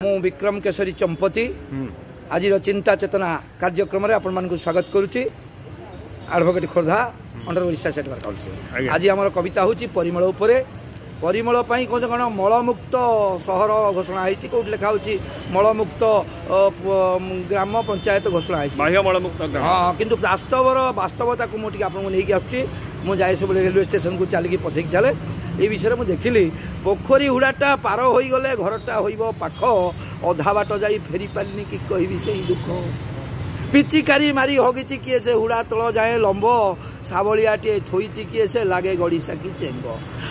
मु विक्रम केशरी चंपती आज चिंता चेतना कार्यक्रम आपण स्वागत करुच्ची advocate Khordha under Odisha state bar council. आज आम कविता हूँ परिमल उपरे परिमल कौन कौन मलमुक्त सहर घोषणा होती कौट लिखा मलमुक्त ग्राम पंचायत घोषणा होती। हाँ किंतु वास्तवता को मुझे आपको आसुच्छी जाए सब रेलवे स्टेशन को चलिकी पछेक चले ये विषय में देखिली पोखरी हुड़ाटा पार हो गले घरटा हो पाख अधा बाट जा फेरी पारिनी कि कहि से दुख पिचिकारी मारी हगिची किए से हुड़ा तल जाए लंब सावलियाटे थोईची किए से लागे गड़िसा कि चेंग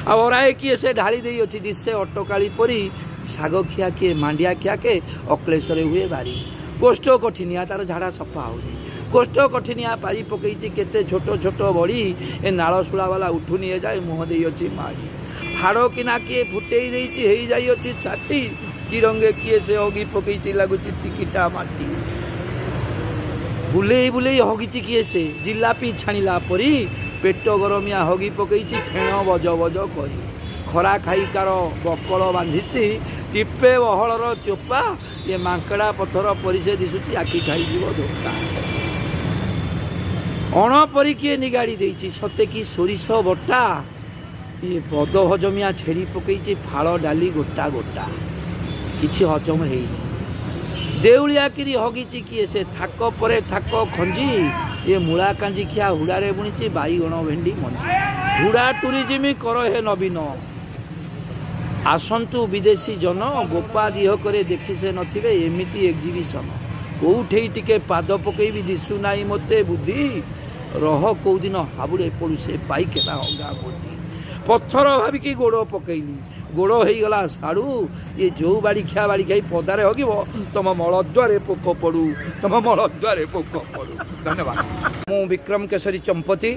आराए किए से ढाली दे अच्छी दिशे अटकाली परी शाग खिया किए मांडिया खिया के अक्लेश्वर हुए बारी कोष्ठ कठिनिया तार झाड़ा सफा हो कोष्ठ कठिनिया पारी पकई केते छोट छोट बड़ी ए नालशूला वाला उठु नहीं जाए मुह दे अच्छी माड़ी हाड़ किना किए फुटई देती छाटी कि रंगे किए से हगी पकई लगुच चिकिटा माटी बुले बुले हगिची किए से जिलापी छाणिला परी पेट गरमिया हगी पकई फेण बज बज करी खरा खाई कार बकल बांधी टिपे बहलर चोपा ये मांकड़ा पथर परी से दिशुची आखि खाई धोता अणपरी किए निगाड़ी देती सते कि सोरिष बटा ये बद हजमिया छेरी पकई फाड़ डाली गोटा गोटा किछि हजम है देउलियाकिरी हगिची किए से थाक परे थाक खंजी ये मूला कांजी खिया हुड़ारे बुणी बाईगण भेंडी मंजी हुड़ा टूरिज्म कर हे नवीन आसंतु विदेशी जन गोपा दिह करे देखी से नथिबे एमिति एग्जिबिशन कोठे टिके पाद पकई दिशु नाई मते बुद्धि रह कौ दिन हाबुड़े पड़ू से पाइकेला हंगा बुद्धि पत्थर भाविकी गोड़ पकईनी गोड़ हो गला साड़ू ये जो बाड़ी खाई पदारे हगिब तुम मलद्वारे पोक पड़ू तुम मलद्वारे पोक पड़ू। धन्यवाद। मु विक्रम केशरी चंपती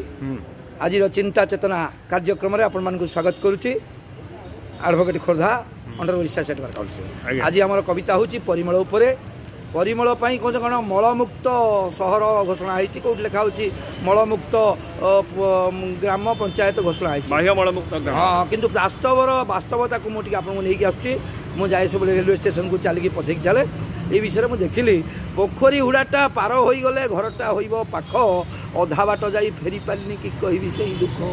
आज चिंता चेतना कार्यक्रम आपण स्वागत करुच्ची advocate Khordha under Odisha state bar council. आज आम कविता हूँ परिमल उपरे परिमल कौन कौन मलमुक्त सहर घोषणा होती कौट लिखा मलमुक्त ग्राम पंचायत घोषणा होती। हाँ किंतु वास्तवता को मुझे आपको आसुच्छी जाए सब रेलवे स्टेशन को चलिकी पछेक चले ये विषय में देखिली पोखरी हुड़ाटा पार हो गले घरटा हो पाख अधा बाट जा फेरी पारिनी कि कहि से दुख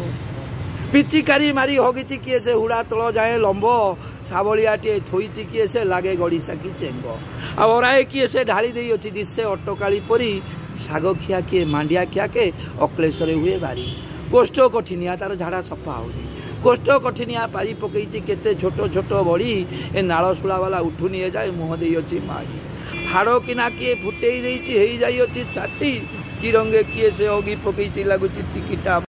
पिचिकारी मारी हगिची किए से हुड़ा तल जाए लंब सावलियाटे थोईची किए से लागे गड़िसा कि चेंग आराए किए से ढाली दे अच्छी दिशे अटकाली परी शाग खिया किए मांडिया खिया के अक्लेश्वर हुए बारी कोष्ठ कठिनिया तार झाड़ा सफा हो कोष्ठ कठिनिया पारी पकई केते छोट छोट बड़ी ए नालशूला वाला उठु नहीं जाए मुह दे अच्छी माड़ी हाड़ किना किए फुटई देती छाटी कि रंगे किए से हगी पकई लगुच चिकिटा